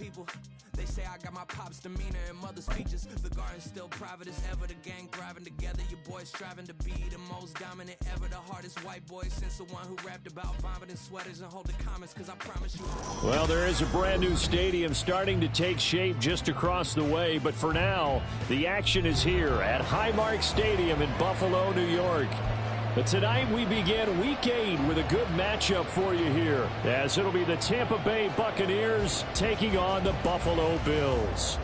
people. They say I got my pop's demeanor and mother's features. The garden's still private as ever. The gang thriving together. Your boys striving to be the most dominant ever. The hardest white boy since the one who rapped about vomiting sweaters and holding comments. Cause I promise you. Well, there is a brand new stadium starting to take shape just across the way. But for now, the action is here at Highmark Stadium in Buffalo, New York. But tonight we begin Week 8 with a good matchup for you here, as it'll be the Tampa Bay Buccaneers taking on the Buffalo Bills.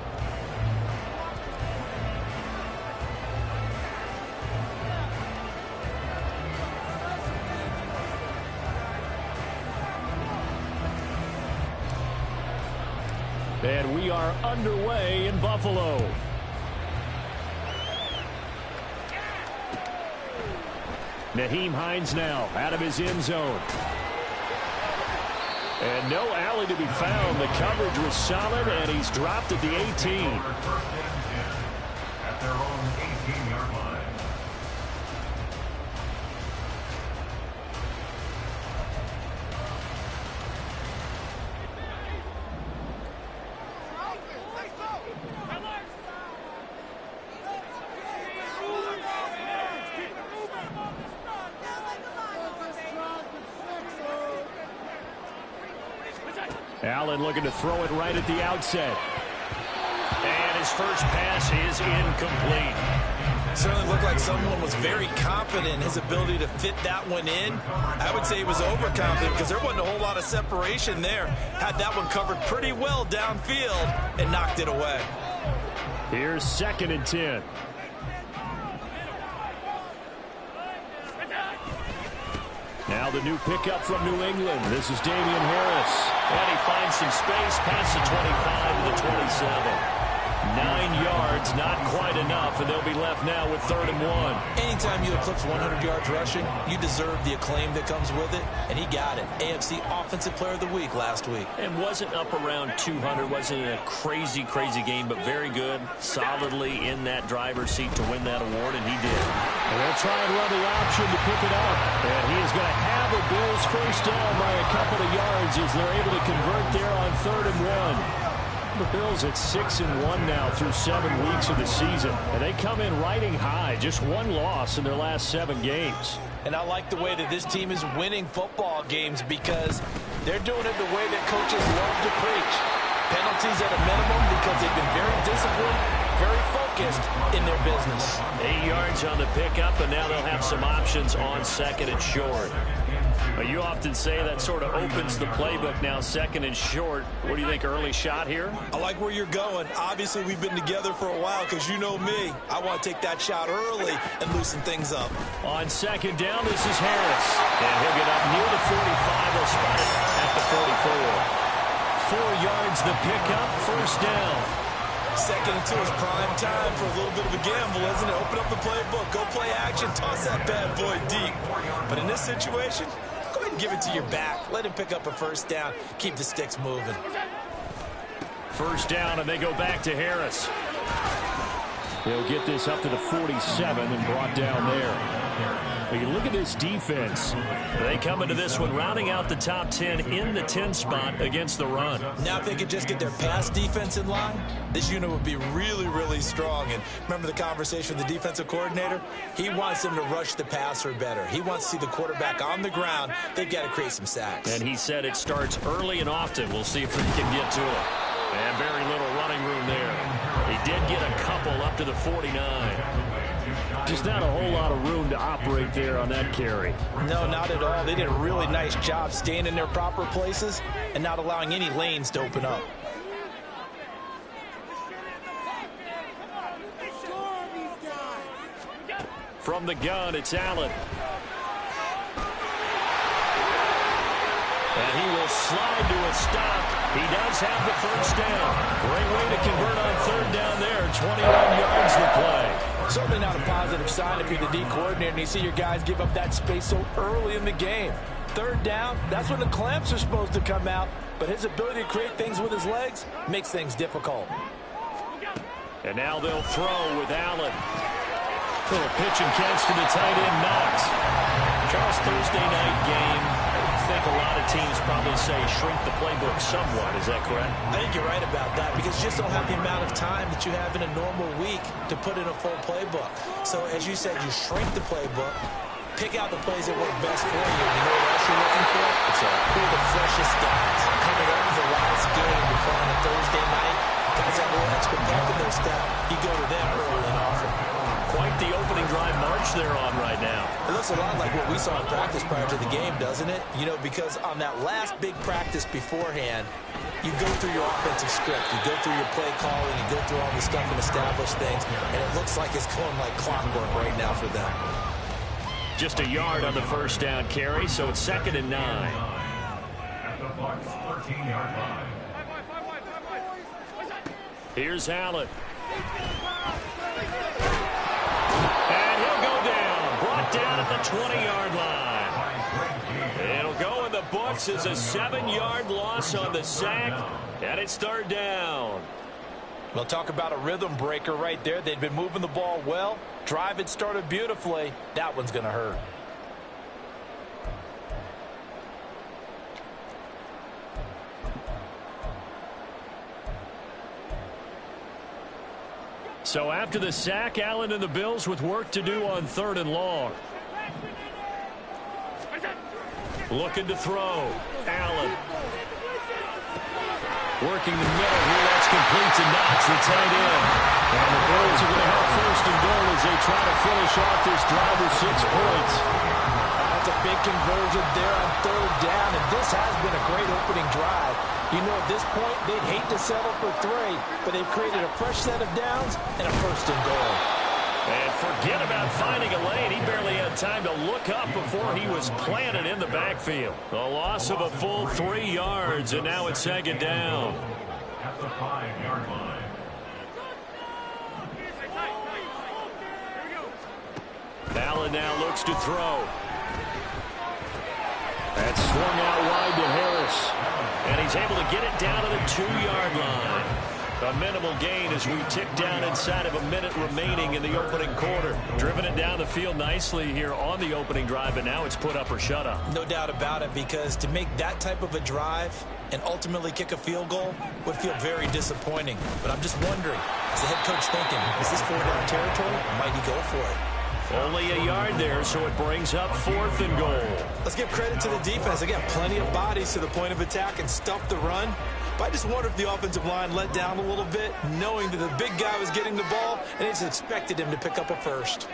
And we are underway in Buffalo. Nyheim Hines now out of his end zone. And no alley to be found. The coverage was solid, and he's dropped at the 18. At their own 18-yard line. Allen looking to throw it right at the outset. And his first pass is incomplete. Certainly looked like someone was very confident in his ability to fit that one in. I would say he was overconfident because there wasn't a whole lot of separation there. Had that one covered pretty well downfield and knocked it away. Here's 2nd and 10. Now the new pickup from New England. This is Damian Harris. And he finds some space past the 25 to the 27. 9 yards, not quite enough, and they'll be left now with 3rd and 1. Anytime you eclipse 100 yards rushing, you deserve the acclaim that comes with it, and he got it. AFC Offensive Player of the Week last week. And wasn't up around 200, wasn't a crazy game, but very good, solidly in that driver's seat to win that award, and he did. And they'll try and run the option to pick it up. And he is going to have the Bills first down by a couple of yards as they're able to convert there on 3rd and 1. The Bills at 6-1 now through 7 weeks of the season. And they come in riding high, just 1 loss in their last 7 games. And I like the way that this team is winning football games because they're doing it the way that coaches love to preach. Penalties at a minimum because they've been very disciplined, very focused in their business. 8 yards on the pickup, and now they'll have some options on 2nd and short. But you often say that sort of opens the playbook now, 2nd and short. What do you think, early shot here? I like where you're going. Obviously, we've been together for a while because you know me. I want to take that shot early and loosen things up. On 2nd down, this is Harris. And he'll get up near the 45. He'll spot it at the 44. 4 yards the pickup, 1st down. 2nd and 2 is prime time for a little bit of a gamble, isn't it? Open up the playbook, go play action, toss that bad boy deep. But in this situation, go ahead and give it to your back. Let him pick up a 1st down. Keep the sticks moving. 1st down, and they go back to Harris. They'll get this up to the 47 and brought down there. But you look at this defense. They come into this one rounding out the top 10 in the 10 spot against the run. Now if they could just get their pass defense in line, this unit would be really, really strong. And remember the conversation with the defensive coordinator? He wants them to rush the passer better. He wants to see the quarterback on the ground. They've got to create some sacks. And he said it starts early and often. We'll see if he can get to it. And very little running room there. He did get a couple up to the 49. Just not a whole lot of room to operate there on that carry. No, not at all. They did a really nice job staying in their proper places and not allowing any lanes to open up. From the gun, it's Allen. And he will slide to a stop. He does have the 1st down. Great way to convert on 3rd down there. 21 yards the play. Certainly not a positive sign if you're the D coordinator and you see your guys give up that space so early in the game. 3rd down, that's when the clamps are supposed to come out. But his ability to create things with his legs makes things difficult. And now they'll throw with Allen. Little pitch and catch to the tight end, Knox. Charles, Thursday night game. think a lot of teams probably say shrink the playbook somewhat. Is that correct? I think you're right about that because you just don't have the amount of time that you have in a normal week to put in a full playbook. So as you said, you shrink the playbook, pick out the plays that work best for you. You know what else you're looking for? Who are the freshest guys coming up for the last game to play on a Thursday night? Guys that have a little extra pep in their step, you go to them early and often. Quite the opening drive march they're on right now. It looks a lot like what we saw in practice prior to the game, doesn't it? You know, because on that last big practice beforehand, you go through your offensive script, you go through your play calling, you go through all the stuff and establish things, and it looks like it's going like clockwork right now for them. Just a yard on the first down carry, so it's 2nd and 9. At the Bucs 13-yard line. Here's Allen. And he'll go down. Brought down at the 20-yard line. It'll go in the books as a 7-yard loss on the sack, and it's 3rd down. Well, talk about a rhythm breaker right there. They'd been moving the ball well. Drive had started beautifully. That one's going to hurt. So after the sack, Allen and the Bills with work to do on 3rd and long. Looking to throw. Allen. Working the middle here. That's complete to Knox, the tight end. And the Bills are going to have 1st and goal as they try to finish off this drive with 6 points. That's a big conversion there on 3rd down, and this has been a great opening drive. You know, at this point, they'd hate to settle for 3, but they've created a fresh set of downs and a 1st and goal. And forget about finding a lane. He barely had time to look up before he was planted in the backfield. A loss of a full 3 yards, and now it's 2nd down. At the 5-yard line. Allen now looks to throw. That's swung out wide to Harris. And he's able to get it down to the 2-yard line. A minimal gain as we tick down inside of a minute remaining in the opening quarter. Driven it down the field nicely here on the opening drive, but now it's put up or shut up. No doubt about it, because to make that type of a drive and ultimately kick a field goal would feel very disappointing. But I'm just wondering, is the head coach thinking, is this 4-down territory? Or might he go for it? Only a yard there, so it brings up 4th and goal. Let's give credit to the defense. They got plenty of bodies to the point of attack and stuff the run. But I just wonder if the offensive line let down a little bit, knowing that the big guy was getting the ball, and they just expected him to pick up a 1st.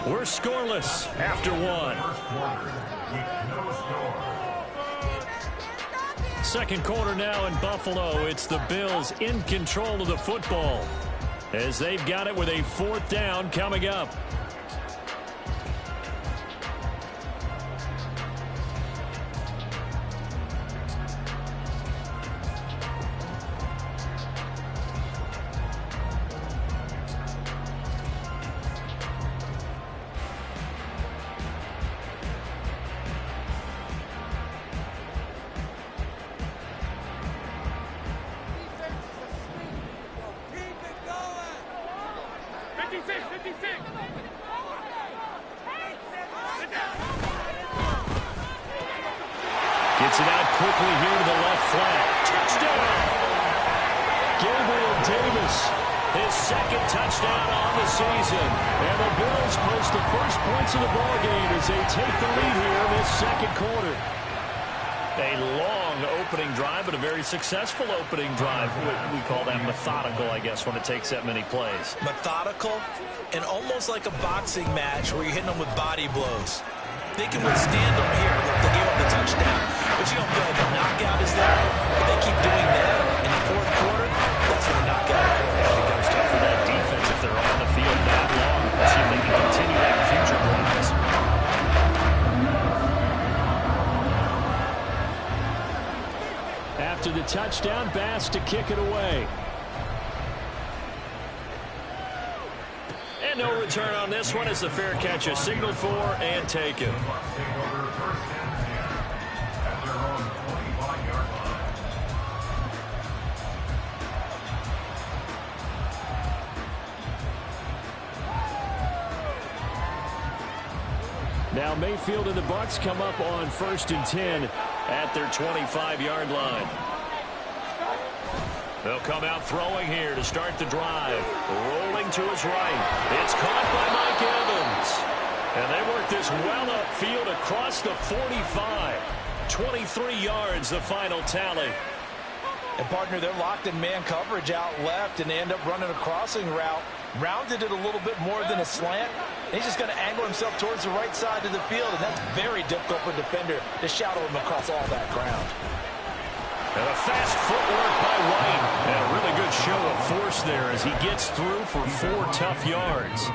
We're scoreless after 1. Second quarter now in Buffalo. It's the Bills in control of the football as they've got it with a 4th down coming up. Gets it out quickly here to the left flat. Touchdown! Gabriel Davis, his 2nd touchdown on the season. And the Bills post the first points of the ballgame as they take the lead here in this 2nd quarter. A long opening drive, but a very successful opening drive. We call that methodical, I guess, when it takes that many plays. Methodical and almost like a boxing match where you're hitting them with body blows. They can withstand them here. Look, they gave up the touchdown. But you don't feel like a knockout is there. But they keep doing that in the 4th quarter. That's when a knockout occurs. It becomes tough for that defense if they're on the field that long. Let's see if they can continue that in future drives. After the touchdown, Bass to kick it away. And no return on this one as the fair catch is signaled for and taken. Now Mayfield and the Bucs come up on 1st and 10 at their 25-yard line. They'll come out throwing here to start the drive. Rolling to his right. It's caught by Mike Evans. And they work this well upfield across the 45. 23 yards, the final tally. And, partner, they're locked in man coverage out left, and they end up running a crossing route. Rounded it a little bit more than a slant. And he's just going to angle himself towards the right side of the field, and that's very difficult for a defender to shadow him across all that ground. And a fast footwork by White. And a really good show of force there as he gets through for 4 tough yards.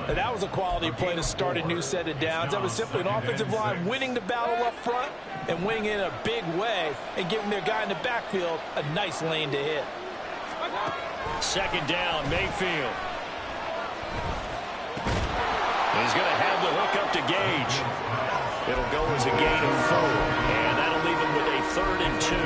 And that was a quality play to start a new set of downs. That was simply an offensive line winning the battle up front and winning in a big way and giving their guy in the backfield a nice lane to hit. 2nd down, Mayfield. He's going to have the hook up to Gage. It'll go as a gain of 4, and that'll leave him with a 3rd and 2.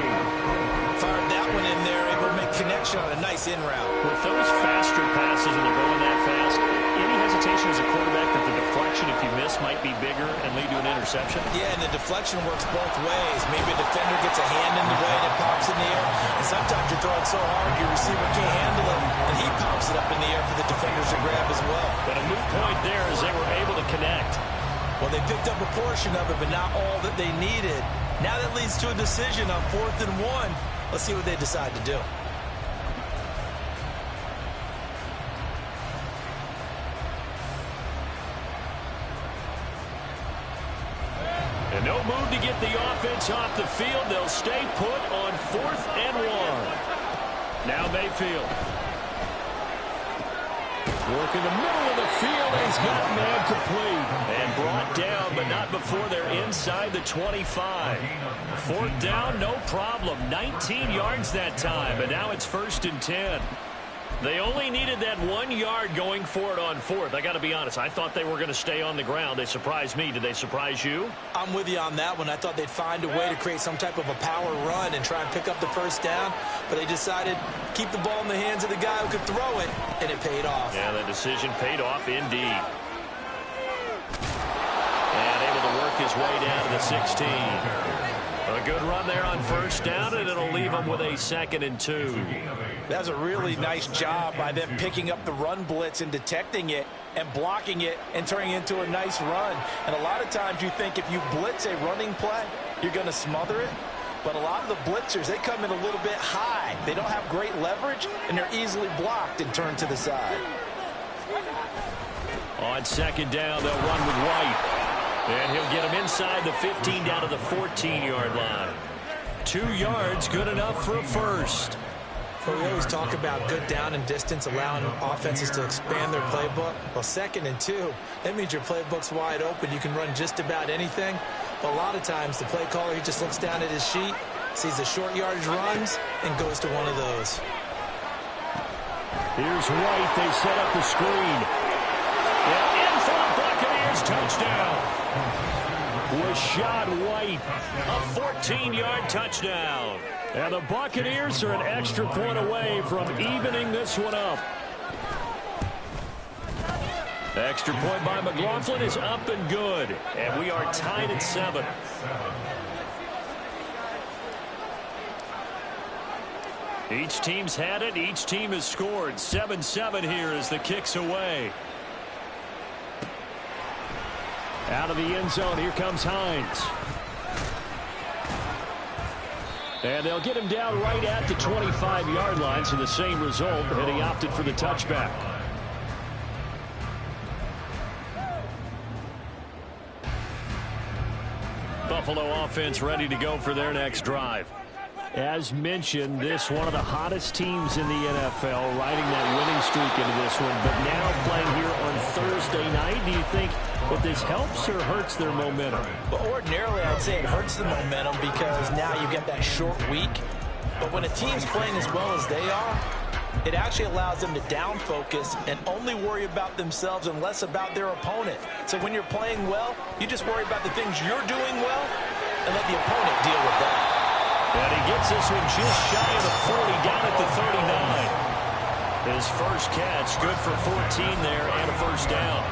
Fired that one in there, able to make connection on a nice in route. With those faster passes and they're going that fast, any hesitation as a quarterback that the deflection, if you miss, might be bigger and lead to an interception? Yeah, and the deflection works both ways. Maybe a defender gets a hand in the way and it pops in the air, and sometimes you're throwing so hard your receiver can't handle it, and he pops it up in the air for the defenders to grab as well. But a moot point there as they were able to connect. Well, they picked up a portion of it, but not all that they needed. Now that leads to a decision on 4th and 1. Let's see what they decide to do. And no move to get the offense off the field. They'll stay put on 4th and 1. Now Mayfield. Work in the middle of the field. He's got man complete. And brought down, but not before they're inside the 25. 4th down, no problem. 19 yards that time, but now it's 1st and 10. They only needed that 1 yard going for it on 4th. I got to be honest, I thought they were going to stay on the ground. They surprised me. Did they surprise you? I'm with you on that one. I thought they'd find a way to create some type of a power run and try and pick up the 1st down, but they decided to keep the ball in the hands of the guy who could throw it, and it paid off. Yeah, the decision paid off indeed. And able to work his way down to the 16. A good run there on 1st down, and it'll leave him with a 2nd and 2. That was a really nice job by them picking up the run blitz and detecting it and blocking it and turning it into a nice run. And a lot of times you think if you blitz a running play, you're going to smother it. But a lot of the blitzers, they come in a little bit high. They don't have great leverage, and they're easily blocked and turned to the side. On 2nd down, they'll run with White. And he'll get him inside the 15 down to the 14-yard line. 2 yards, good enough for a 1st. But we always talk about good down and distance, allowing offenses to expand their playbook. Well, 2nd and 2, that means your playbook's wide open. You can run just about anything. But a lot of times, the play caller, he just looks down at his sheet, sees the short yardage runs, and goes to one of those. Here's White. They set up the screen. And in for a Buccaneers touchdown. Rashad White, a 14-yard touchdown. And the Buccaneers are an extra point away from evening this one up. Extra point by McLaughlin is up and good. And we are tied at 7. Each team's had it. Each team has scored. 7-7 here as the kick's away. Out of the end zone, here comes Hines. And they'll get him down right at the 25-yard line, so the same result, and he opted for the touchback. Buffalo offense ready to go for their next drive. As mentioned, this one of the hottest teams in the NFL, riding that winning streak into this one, but now playing here on Thursday night. Do you think that this helps or hurts their momentum? Well, ordinarily, I'd say it hurts the momentum because now you get that short week. But when a team's playing as well as they are, it actually allows them to down focus and only worry about themselves and less about their opponent. So when you're playing well, you just worry about the things you're doing well and let the opponent deal with that. And he gets this one just shy of the 40, down at the 39. His first catch, good for 14 there and a 1st down.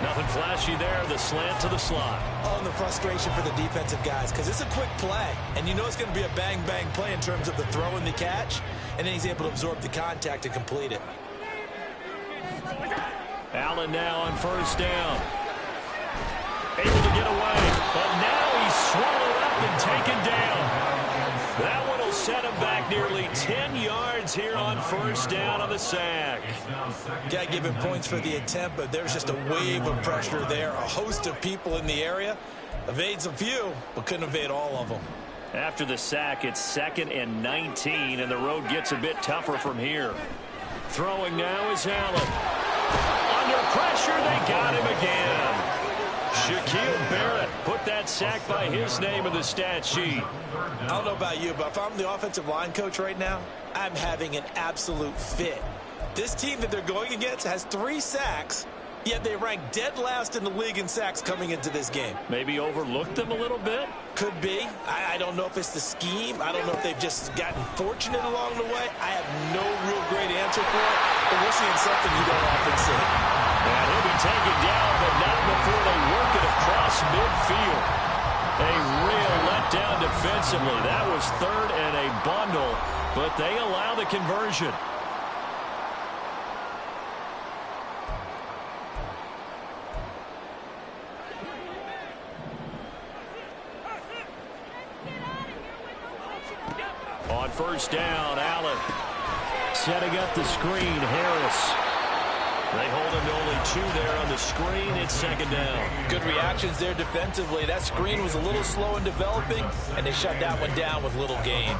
Nothing flashy there. The slant to the slot. Oh, and the frustration for the defensive guys, because it's a quick play, and you know it's going to be a bang-bang play in terms of the throw and the catch, and then he's able to absorb the contact and complete it. Allen now on first down. Able to get away, but now he's swallowed up and taken down. That one will set him back nearly 10 yards here on first down on the sack. Got to give him points for the attempt, but there's just a wave of pressure there. A host of people in the area. Evades a few, but couldn't evade all of them. After the sack, it's 2nd and 19, and the road gets a bit tougher from here. Throwing now is Allen. Under pressure, they got him again. Shaquille Barrett put that sack by his name in the stat sheet. I don't know about you, but if I'm the offensive line coach right now, I'm having an absolute fit. This team that they're going against has 3 sacks, yet they rank dead last in the league in sacks coming into this game. Maybe overlooked them a little bit? Could be. I don't know if it's the scheme. I don't know if they've just gotten fortunate along the way. I have no real great answer for it, but we're seeing something you don't often see. And he'll be taken down, but not before they work it across midfield. A real letdown defensively. That was 3rd and a bundle, but they allow the conversion. On first down, Allen setting up the screen. Harris. They hold him to only 2 there on the screen. It's 2nd down. Good reactions there defensively. That screen was a little slow in developing, and they shut that one down with little gain.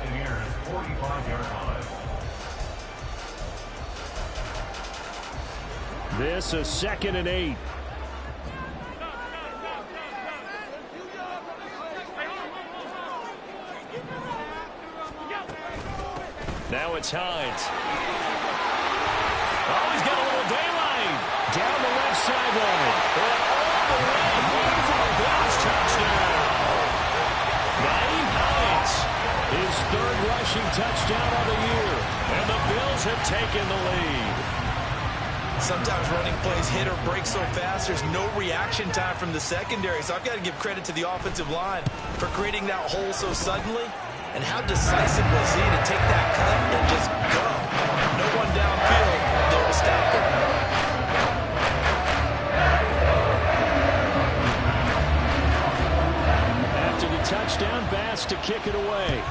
This is 2nd and 8. Now it's Hines. Oh, he's got a little daylight. Down the left sideline. And all the way for a Bucs touchdown. Naeem Hines, his 3rd rushing touchdown of the year. And the Bills have taken the lead. Sometimes running plays hit or break so fast, there's no reaction time from the secondary. So I've got to give credit to the offensive line for creating that hole so suddenly. And how decisive was he to take that cut and just go? No one downfield there to stop him. After the touchdown, Bass to kick it away.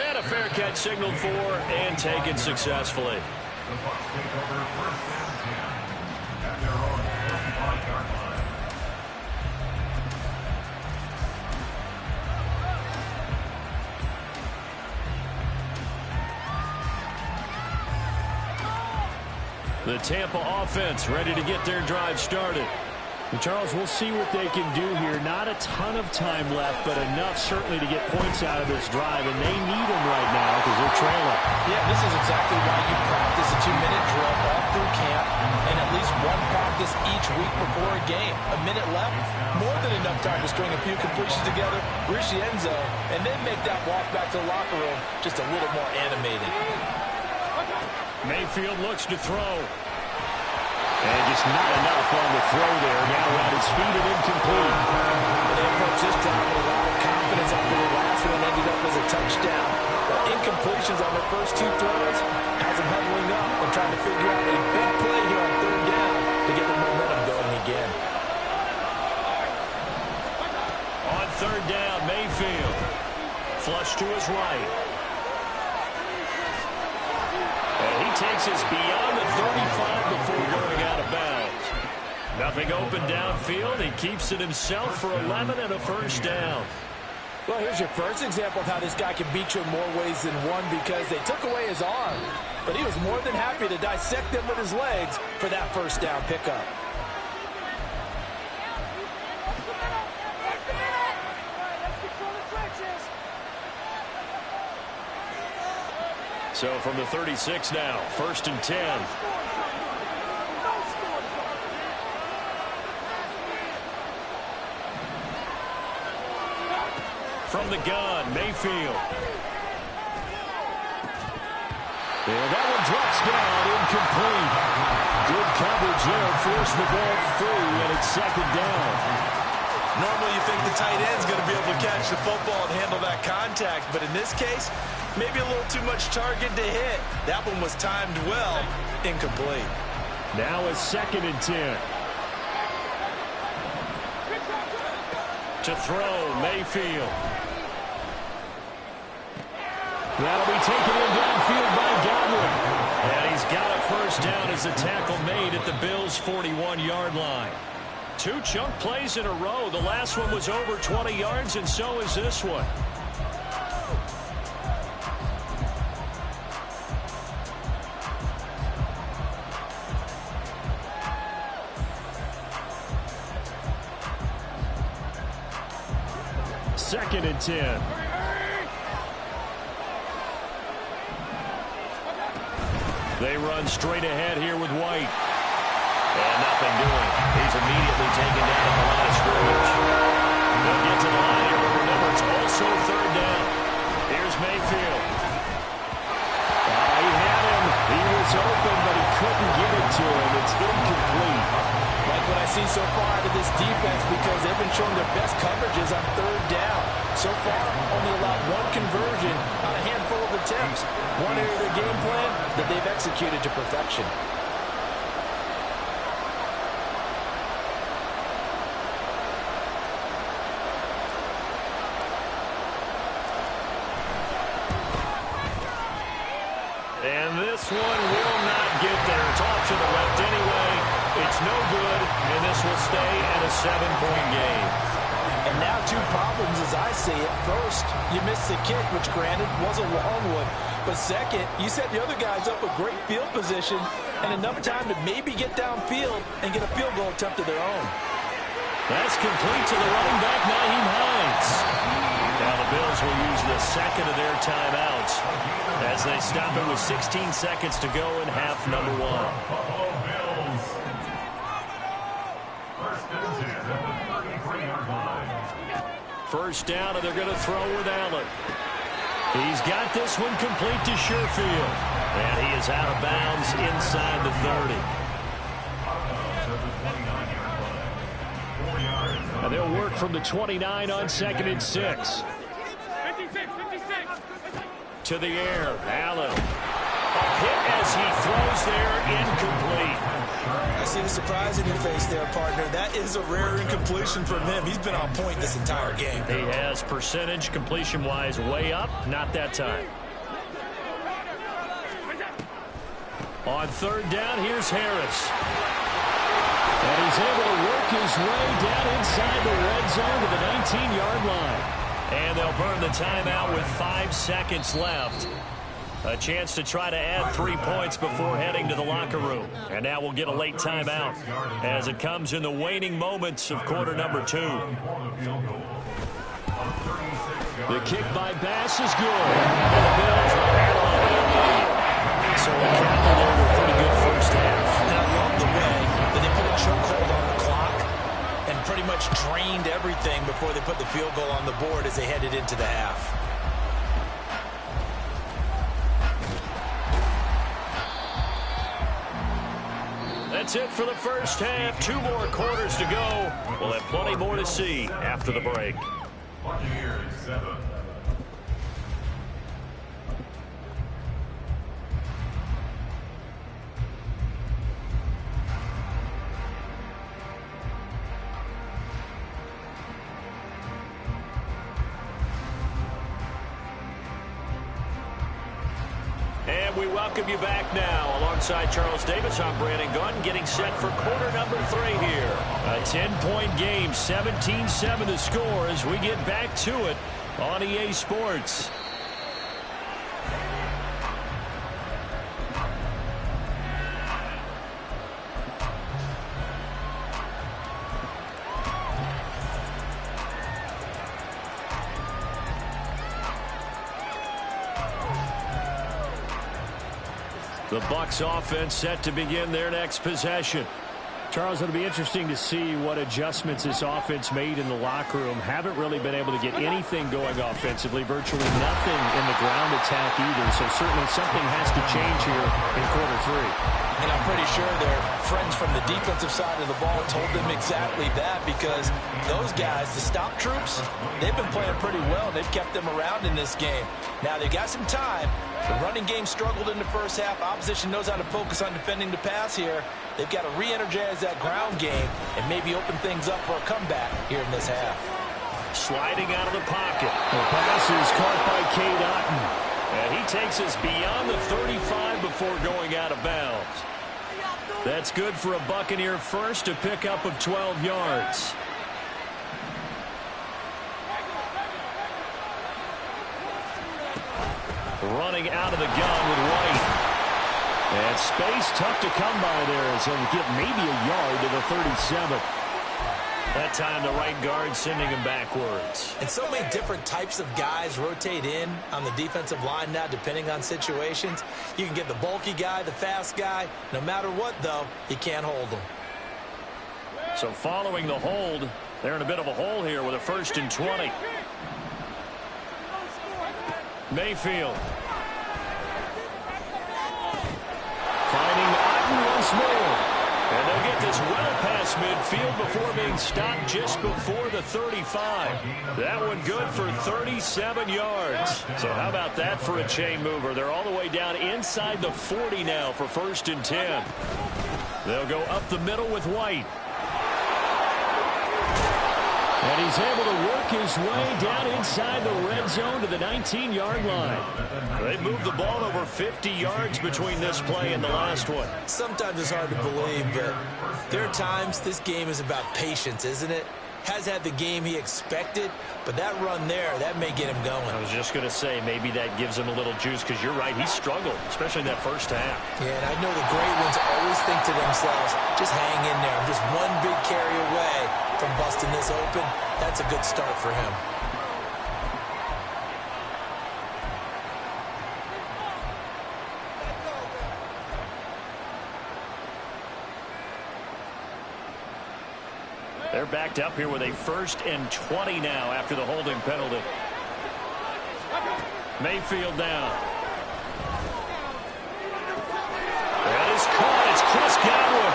And a fair catch signaled for and taken successfully. The Bucs take over 1st and 10 at their own 45-yard line. The Tampa offense ready to get their drive started. And Charles, we'll see what they can do here. Not a ton of time left, but enough certainly to get points out of this drive, and they need them right now because they're trailing. Yeah, this is exactly why you practice a 2-minute drill all through camp and at least one practice each week before a game. A minute left, more than enough time to string a few completions together, reach the end zone, and then make that walk back to the locker room just a little more animated. Mayfield looks to throw. And just not enough on the throw there. Now around his feet and incomplete. They approach this drive with a lot of confidence after the last one ended up as a touchdown. But incompletions on their first 2 throws has them huddling up and trying to figure out a big play here on 3rd down to get the momentum going again. On 3rd down, Mayfield. Flush to his right. And he takes us beyond the 35 before going out of bounds. Nothing open downfield. He keeps it himself for 11 and a first down. Well, here's your first example of how this guy can beat you in more ways than one, because they took away his arm, but he was more than happy to dissect them with his legs for that first down pickup. So from the 36 now, 1st and 10. From the gun, Mayfield. And that one drops down, incomplete. Good coverage there, forced the ball free, and it's second down. Normally you think the tight end's going to be able to catch the football and handle that contact, but in this case, maybe a little too much target to hit. That one was timed well, incomplete. Now a 2nd and 10. To throw, Mayfield. That'll be taken in downfield by Godwin. And he's got a first down as the tackle made at the Bills' 41-yard line. 2 chunk plays in a row. The last one was over 20 yards, and so is this one. Second and 10. They run straight ahead here with White. And nothing doing. He's immediately taken down at the line of scrimmage. They'll get to the line here, but remember, it's also 3rd down. Here's Mayfield. He had him. He was open, but he couldn't get it to him. It's incomplete. Like what I see so far out of this defense, because they've been showing their best coverages on 3rd down. So far, only allowed 1 conversion on a handful of attempts. One area of their game plan that they've executed to perfection. And this one will not get there. It's off to the left anyway. It's no good, and this will stay at a 7-point game. And now 2 problems as I see it. First, you missed the kick, which granted was a long one. But second, you set the other guys up with great field position and enough time to maybe get downfield and get a field goal attempt of their own. That's complete to the running back, Nyheim Hines. Now the Bills will use the 2nd of their timeouts as they stop it with 16 seconds to go in half number 1. Buffalo Bills. 1st and 10 at the 33-yard line. First down, and they're going to throw with Allen. He's got this one complete to Sherfield. And he is out of bounds inside the 30. And they'll work from the 29 on 2nd and 6. 56. To the air, Allen. A hit as he throws there, incomplete. I see the surprise in your face there, partner. That is a rare incompletion from him. He's been on point this entire game. He has percentage completion-wise way up, not that time. On 3rd down, here's Harris. And he's able to work his way down inside the red zone to the 19-yard line. And they'll burn the timeout with 5 seconds left. A chance to try to add 3 points before heading to the locker room. And now we'll get a late timeout as it comes in the waning moments of quarter number 2. The kick by Bass is good. And the Bills will handle it. So a couple there with a pretty good first half. And I love the way that they put a chokehold on the clock and pretty much drained everything before they put the field goal on the board as they headed into the half. That's it for the first half. 2 more quarters to go. We'll have plenty more to see after the break. Buccaneers 7. And we welcome you back now. Alongside Charles Davis, I'm Brandon Gunn, getting set for quarter number 3 here. A 10-point game, 17-7 to score as we get back to it on EA Sports. The Bucs offense set to begin their next possession. Charles, it'll be interesting to see what adjustments this offense made in the locker room. Haven't really been able to get anything going offensively, virtually nothing in the ground attack either. So certainly something has to change here in quarter three. And I'm pretty sure their friends from the defensive side of the ball told them exactly that, because those guys, the stop troops, they've been playing pretty well. They've kept them around in this game. Now they've got some time. The running game struggled in the first half. Opposition knows how to focus on defending the pass here. They've got to re-energize that ground game and maybe open things up for a comeback here in this half. Sliding out of the pocket. The pass is caught by Cade Otton. And he takes us beyond the 35 before going out of bounds. That's good for a Buccaneer first, a pickup of 12 yards. Running out of the gun with White. And space tough to come by there, so he'll get maybe a yard to the 37. That time the right guard sending him backwards. And so many different types of guys rotate in on the defensive line now, depending on situations. You can get the bulky guy, the fast guy. No matter what, though, you can't hold them. So following the hold, they're in a bit of a hole here with a 1st and 20. Mayfield. Finding Otton once more. And they'll get this well past midfield before being stopped just before the 35. That one good for 37 yards. So how about that for a chain mover? They're all the way down inside the 40 now for 1st and 10. They'll go up the middle with White. And he's able to work his way down inside the red zone to the 19-yard line. They moved the ball over 50 yards between this play and the last one. Sometimes it's hard to believe, but there are times this game is about patience, isn't it? Has had the game he expected, but that run there, that may get him going. I was just going to say, maybe that gives him a little juice, because you're right, he struggled, especially in that first half. Yeah, and I know the great ones always think to themselves, just hang in there. I'm just one big carry away from busting this open. That's a good start for him. They're backed up here with a 1st and 20 now after the holding penalty. Mayfield down. That is caught. It's Chris Godwin.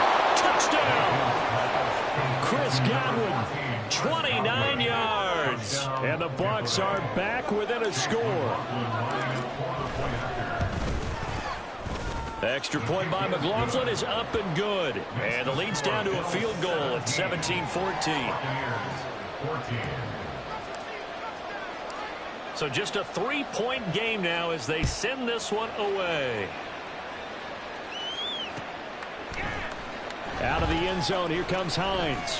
Chris Godwin, 29 yards. And the Bucs are back within a score. Extra point by McLaughlin is up and good. And the lead's down to a field goal at 17-14. So just a 3-point game now as they send this one away. Out of the end zone, here comes Hines.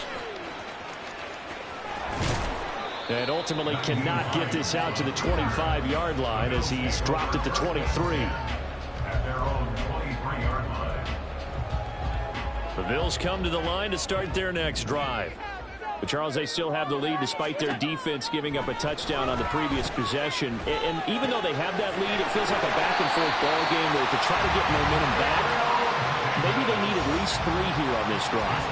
And ultimately cannot get this out to the 25-yard line as he's dropped at the 23. The Bills come to the line to start their next drive. But Charles, they still have the lead despite their defense giving up a touchdown on the previous possession. And even though they have that lead, it feels like a back-and-forth ball game where to try to get momentum back, maybe they need at least 3 here on this drive.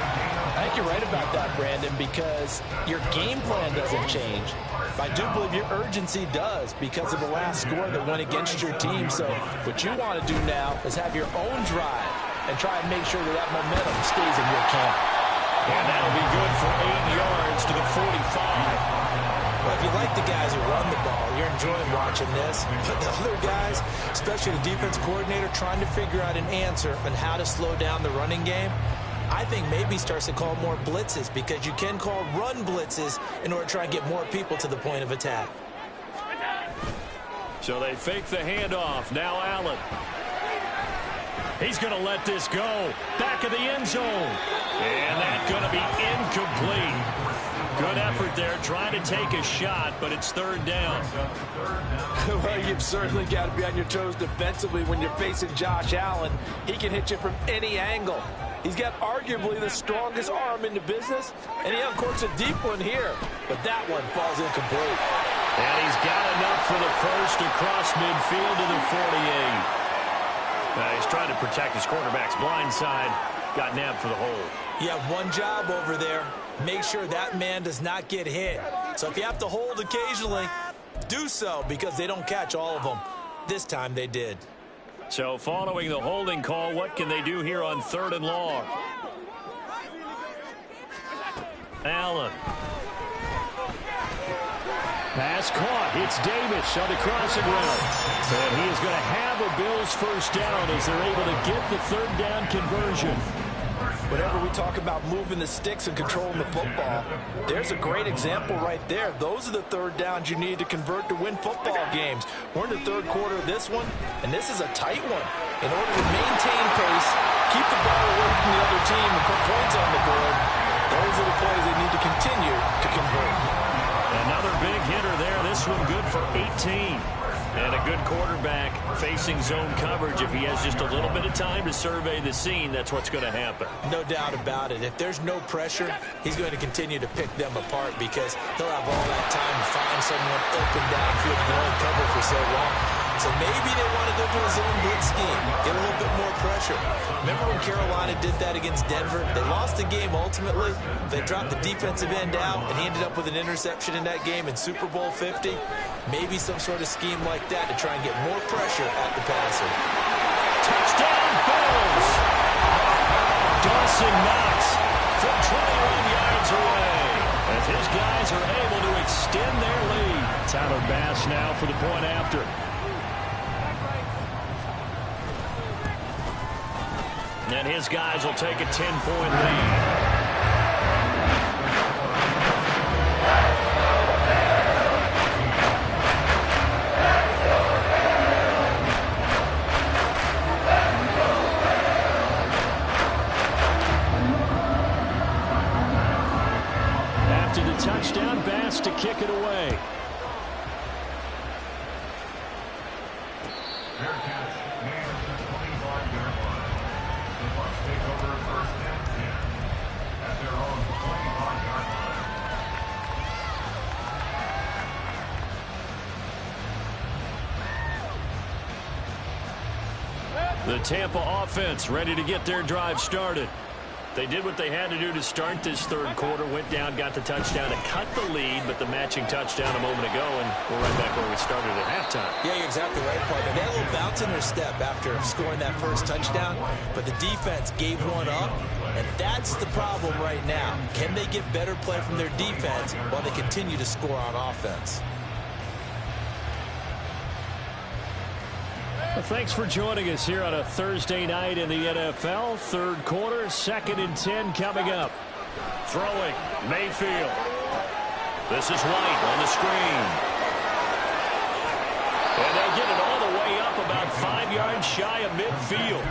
I think you're right about that, Brandon, because your game plan doesn't change. I do believe your urgency does because of the last score that went against your team. So what you want to do now is have your own drive and try and make sure that that momentum stays in your camp. And that'll be good for 8 yards to the 45. Well, if you like the guys who run the ball, you're enjoying watching this. But the other guys, especially the defense coordinator, trying to figure out an answer on how to slow down the running game, I think maybe starts to call more blitzes, because you can call run blitzes in order to try and get more people to the point of attack. So they fake the handoff. Now Allen. He's going to let this go. Back of the end zone. And that's going to be incomplete. Good effort there, trying to take a shot, but it's 3rd down. Well, you've certainly got to be on your toes defensively when you're facing Josh Allen. He can hit you from any angle. He's got arguably the strongest arm in the business, and he uncorks a deep one here, but that one falls incomplete. And he's got enough for the first across midfield to the 48. He's trying to protect his quarterback's blind side. got nabbed for the hold. You have one job over there. Make sure that man does not get hit. So if you have to hold occasionally, do so, because they don't catch all of them. This time they did. So following the holding call, what can they do here on 3rd and long? Allen. Pass caught. It's Davis on the crossing route. And he is going to have a Bills first down as they're able to get the 3rd down conversion. Whenever we talk about moving the sticks and controlling the football, there's a great example right there. Those are the 3rd downs you need to convert to win football games. We're in the 3rd quarter of this one, and this is a tight one. In order to maintain pace, keep the ball away from the other team, and put points on the board, those are the plays they need to continue to convert. Another big hitter there. This one good for 18. And a good quarterback facing zone coverage. If he has just a little bit of time to survey the scene, that's what's going to happen. No doubt about it. If there's no pressure, he's going to continue to pick them apart because he'll have all that time to find someone open downfield and only cover for so long. So maybe they want to go to a zone blitz scheme, get a little bit more pressure. Remember when Carolina did that against Denver? They lost the game ultimately. They dropped the defensive end out, and he ended up with an interception in that game in Super Bowl 50. Maybe some sort of scheme like that to try and get more pressure at the passer. Touchdown, Bills! Dawson Knox from 21 yards away as his guys are able to extend their lead. Tyler Bass now for the point after. And his guys will take a 10-point lead. After the touchdown, Bass to kick it away. Fair catch, made at the 25-yard line. The Bucs take over 1st and 10 at their own 25-yard line. The Tampa offense ready to get their drive started. They did what they had to do to start this 3rd quarter, went down, got the touchdown to cut the lead, but the matching touchdown a moment ago, and we're right back where we started at halftime. Yeah, you're exactly right, partner. They had a little bounce in their step after scoring that first touchdown, but the defense gave one up, and that's the problem right now. Can they get better play from their defense while they continue to score on offense? Well, thanks for joining us here on a Thursday night in the NFL. 3rd quarter, 2nd and 10 coming up. Throwing, Mayfield. This is White on the screen. And they'll get it all the way up about 5 yards shy of midfield.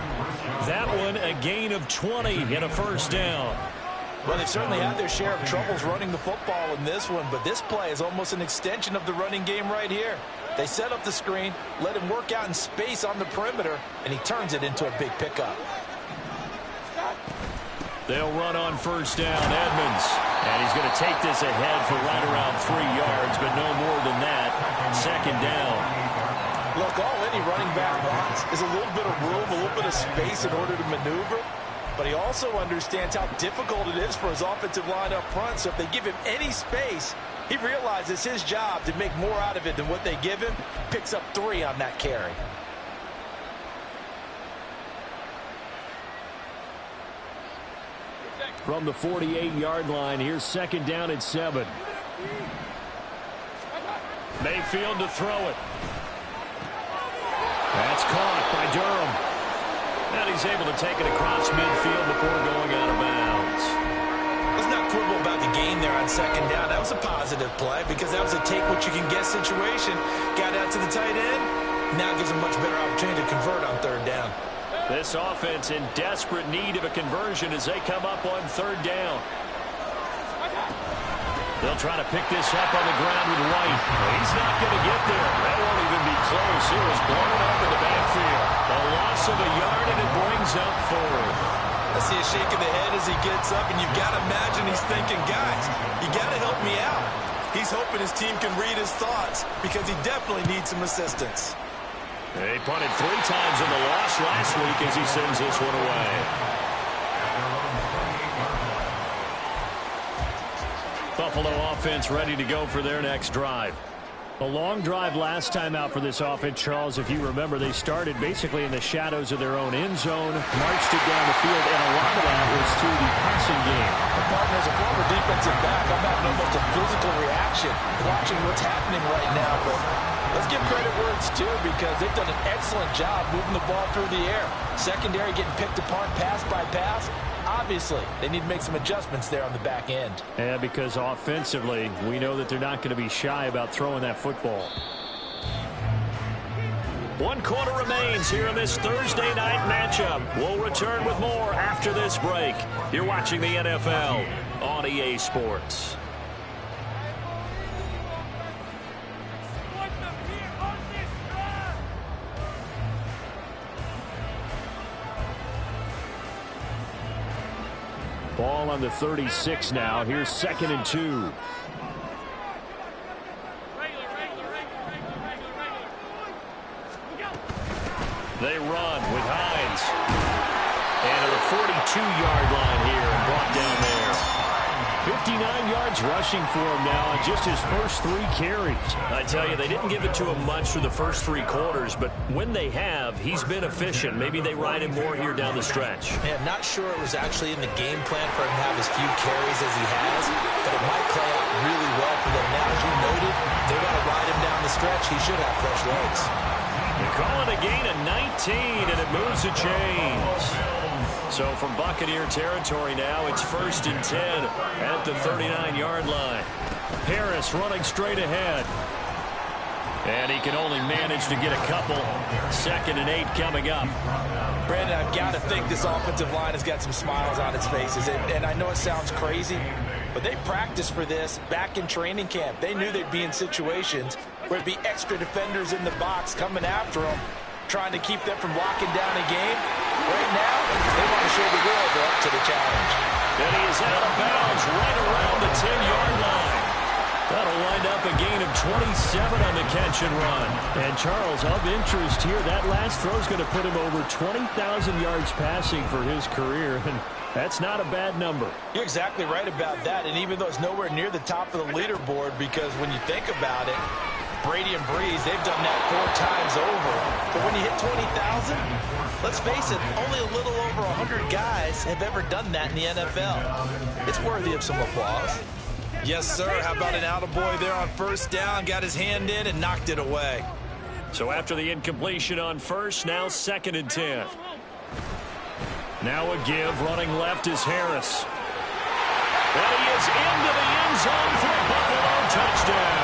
That one a gain of 20 and a first down. Well, they've certainly had their share of troubles running the football in this one, but this play is almost an extension of the running game right here. They set up the screen, let him work out in space on the perimeter, and he turns it into a big pickup. They'll run on first down, Edmonds. And he's going to take this ahead for right around 3 yards, but no more than that. 2nd down. Look, all any running back wants is a little bit of room, a little bit of space in order to maneuver. But he also understands how difficult it is for his offensive line up front. So if they give him any space, he realizes his job to make more out of it than what they give him. Picks up 3 on that carry. From the 48-yard line, here's 2nd down and 7. Mayfield to throw it. That's caught by Durham. And he's able to take it across midfield before going out of bounds. Let's not quibble about the gain there on 2nd down. That was a positive play because that was a take-what-you-can-get situation. Got out to the tight end. Now gives him much better opportunity to convert on 3rd down. This offense in desperate need of a conversion as they come up on 3rd down. They'll try to pick this up on the ground with White. He's not going to get there. That won't even be close. It was blown up in the backfield. A loss of a yard, and it brings up 4th. I see a shake of the head as he gets up, and you've got to imagine he's thinking, guys, you got to help me out. He's hoping his team can read his thoughts because he definitely needs some assistance. He punted 3 times in the loss last week as he sends this one away. Buffalo offense ready to go for their next drive. A long drive last time out for this offense, Charles. If you remember, they started basically in the shadows of their own end zone, marched it down the field, and a lot of that was through the passing game. Partner, as a former defensive back, I'm having almost a physical reaction watching what's happening right now. But let's give credit where it's due, because they've done an excellent job moving the ball through the air. Secondary getting picked apart pass by pass. Obviously, they need to make some adjustments there on the back end. Yeah, because offensively, we know that they're not going to be shy about throwing that football. 1 quarter remains here in this Thursday night matchup. We'll return with more after this break. You're watching the NFL on EA Sports. Ball on the 36 now. Here's 2nd and 2. They run with Hines. And to the 42-yard line here and brought down there. 59 yards rushing for him now on just his first 3 carries. I tell you, they didn't give it to him much through the first 3 quarters, but when they have, he's been efficient. Maybe they ride him more here down the stretch. Yeah, not sure it was actually in the game plan for him to have as few carries as he has, but it might play out really well for them now. As you noted, they want to ride him down the stretch. He should have fresh legs. They call it a gain of 19, and it moves the chains. So from Buccaneer territory now, it's 1st and 10 at the 39-yard line. Harris running straight ahead. And he can only manage to get a couple. 2nd and 8 coming up. Brandon, I've got to think this offensive line has got some smiles on its faces. And I know it sounds crazy, but they practiced for this back in training camp. They knew they'd be in situations where it'd be extra defenders in the box coming after them, trying to keep them from locking down a game. Right now, they want to show the world they're up to the challenge. And he is out of bounds right around the 10-yard line. That'll wind up a gain of 27 on the catch and run. And Charles, of interest here, that last throw is going to put him over 20,000 yards passing for his career. And that's not a bad number. You're exactly right about that. And even though it's nowhere near the top of the leaderboard, because when you think about it, Brady and Breeze, they've done that 4 times over. But when you hit 20,000, let's face it, only a little over 100 guys have ever done that in the NFL. It's worthy of some applause. Yes, sir. How about an attaboy there on 1st down? Got his hand in and knocked it away. So after the incompletion on 1st, now 2nd and 10. Now a give. Running left is Harris. And he is into the end zone for a Buffalo touchdown.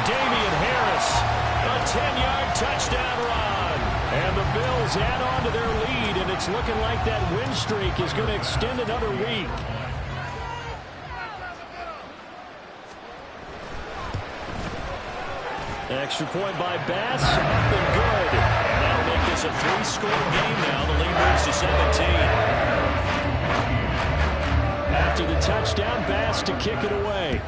Damian Harris, a 10-yard touchdown run. And the Bills add on to their lead, and it's looking like that win streak is going to extend another week. Extra point by Bass, up and good. And that'll make this a 3-score game now. The lead moves to 17. After the touchdown, Bass to kick it away.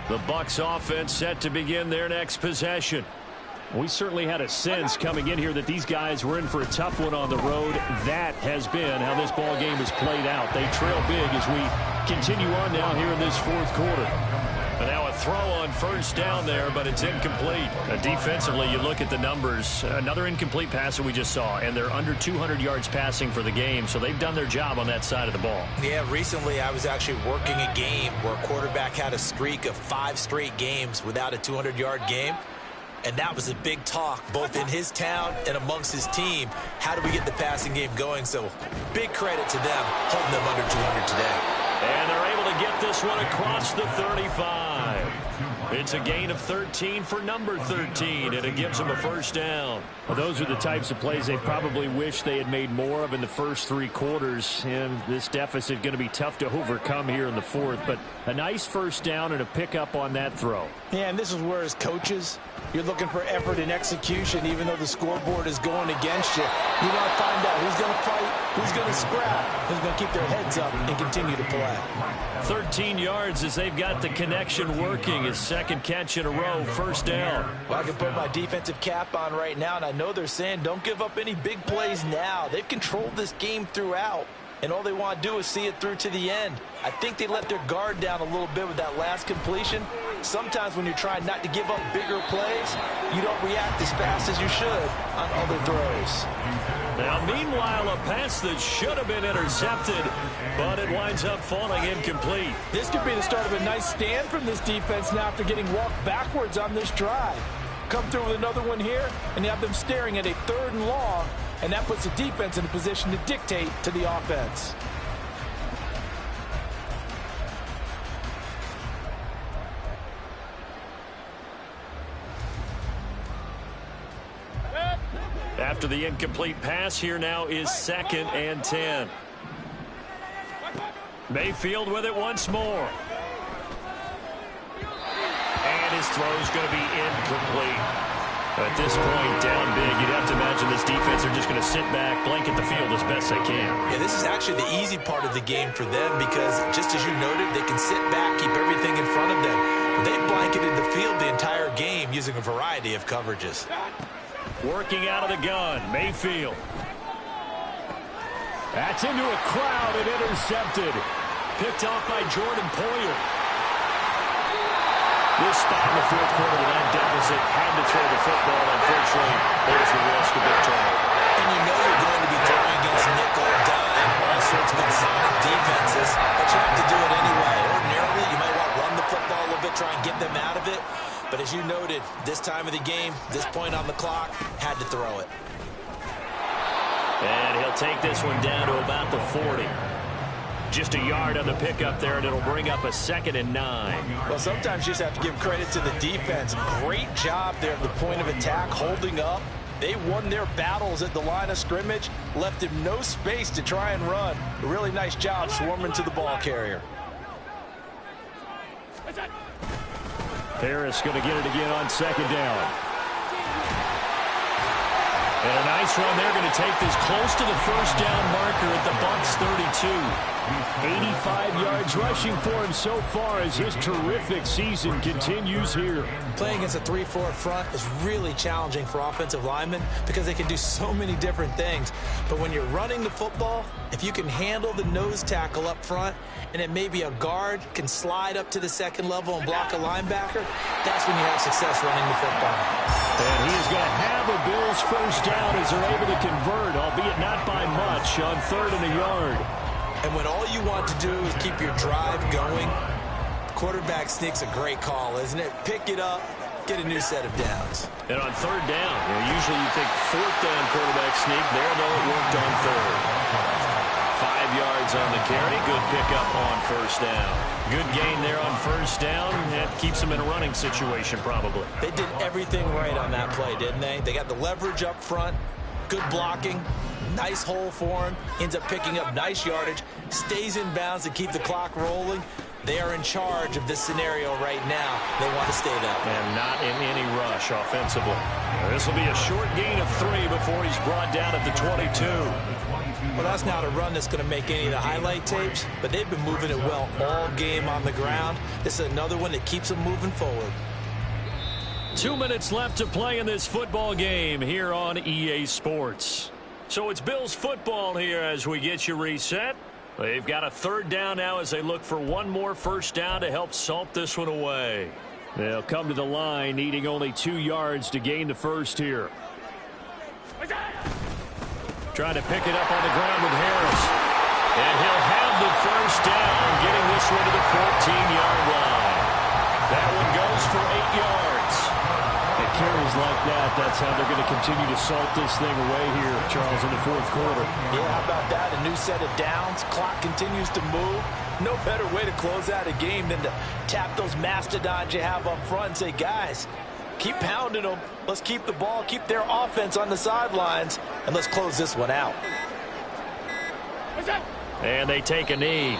The Bucs offense set to begin their next possession. We certainly had a sense coming in here that these guys were in for a tough one on the road. That has been how this ball game has played out. They trail big as we continue on now here in this 4th quarter. And now a throw on 1st down there, but it's incomplete. Defensively, you look at the numbers. Another incomplete pass that we just saw, and they're under 200 yards passing for the game, so they've done their job on that side of the ball. Yeah, recently I was actually working a game where a quarterback had a streak of 5 straight games without a 200-yard game. And that was a big talk, both in his town and amongst his team. How do we get the passing game going? So big credit to them, holding them under 200 today. And they're able to get this one across the 35. It's a gain of 13 for number 13, and it gives them a first down. Well, those are the types of plays they probably wish they had made more of in the first 3 quarters. And this deficit going to be tough to overcome here in the fourth. But a nice first down and a pickup on that throw. Yeah, and this is where as coaches, you're looking for effort and execution, even though the scoreboard is going against you. You want to find out who's going to fight, who's going to scrap, who's going to keep their heads up and continue to play. 13 yards as they've got the connection working. His second catch in a row, first down. Well, I can put my defensive cap on right now, and I know they're saying don't give up any big plays now. They've controlled this game throughout, and all they want to do is see it through to the end. I think they let their guard down a little bit with that last completion. Sometimes when you're trying not to give up bigger plays, you don't react as fast as you should on other throws. Now, meanwhile, a pass that should have been intercepted, but it winds up falling incomplete. This could be the start of a nice stand from this defense now after getting walked backwards on this drive. Come through with another one here, and you have them staring at a 3rd and long, and that puts the defense in a position to dictate to the offense. After the incomplete pass, here now is 2nd and 10. Mayfield with it once more. And his throw's going to be incomplete. At this point, down big, you'd have to imagine this defense are just going to sit back, blanket the field as best they can. Yeah, this is actually the easy part of the game for them because, just as you noted, they can sit back, keep everything in front of them. They've blanketed the field the entire game using a variety of coverages. Working out of the gun, Mayfield. That's into a crowd and intercepted. Picked off by Jordan Poyer. This spot in the 4th quarter with that deficit, had to throw the football. Unfortunately, there's the risk of big turnover. And you know you're going to be throwing against nickel, dime, all sorts of exotic defenses, but you have to do it anyway. Ordinarily, you might want to run the football a little bit, try and get them out of it. But as you noted, this time of the game, this point on the clock, had to throw it. And he'll take this one down to about the 40. Just a yard on the pickup there, and it'll bring up a 2nd and 9. Well, sometimes you just have to give credit to the defense. Great job there at the point of attack, holding up. They won their battles at the line of scrimmage, left him no space to try and run. A really nice job swarming to the ball carrier. Harris going to get it again on 2nd down. And a nice run there, going to take this close to the first down marker at the Bucs 32. 85 yards rushing for him so far as his terrific season continues here. Playing against a 3-4 front is really challenging for offensive linemen because they can do so many different things. But when you're running the football, if you can handle the nose tackle up front, and then maybe a guard can slide up to the 2nd level and block a linebacker, that's when you have success running the football. And he is going to have a Bills first down as they're able to convert, albeit not by much, on 3rd and a yard. And when all you want to do is keep your drive going, quarterback sneak's a great call, isn't it? Pick it up, get a new set of downs. And on 3rd down, usually you think 4th down quarterback sneak. There, though, it worked on 3rd. 5 yards on the carry. Good pickup on 1st down. Good gain there on 1st down. That keeps them in a running situation, probably. They did everything right on that play, didn't they? They got the leverage up front, good blocking, nice hole for him, ends up picking up nice yardage, stays in bounds to keep the clock rolling. They are in charge of this scenario right now. They want to stay that way. And not in any rush offensively. This will be a short gain of 3 before he's brought down at the 22. Well, that's not a run that's going to make any of the highlight tapes, but they've been moving it well all game on the ground. This is another one that keeps them moving forward. 2 minutes left to play in this football game here on EA Sports. So it's Bills football here as we get you reset. They've got a 3rd down now as they look for one more first down to help salt this one away. They'll come to the line needing only 2 yards to gain the first here. Trying to pick it up on the ground with Harris. And he'll have the first down, getting this one to the 14-yard line. That one goes for 8 yards. It carries like that. That's how they're going to continue to salt this thing away here, Charles, in the 4th quarter. Yeah, how about that? A new set of downs. Clock continues to move. No better way to close out a game than to tap those mastodons you have up front and say, guys, keep pounding them. Let's keep the ball, keep their offense on the sidelines, and let's close this one out. And they take a knee.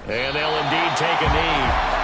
And they'll indeed take a knee.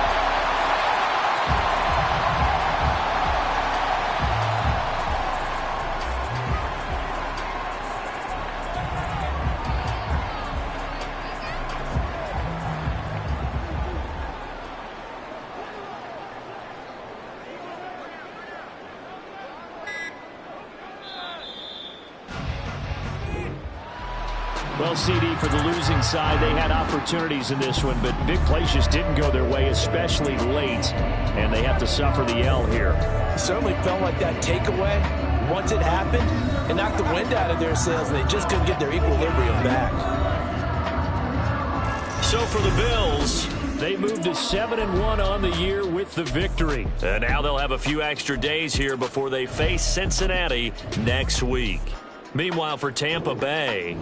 Well, CD, for the losing side, they had opportunities in this one, but big plays just didn't go their way, especially late, and they have to suffer the L here. It certainly felt like that takeaway, once it happened, it knocked the wind out of their sails, and they just couldn't get their equilibrium back. So for the Bills, they moved to 7-1 on the year with the victory. And now they'll have a few extra days here before they face Cincinnati next week. Meanwhile, for Tampa Bay,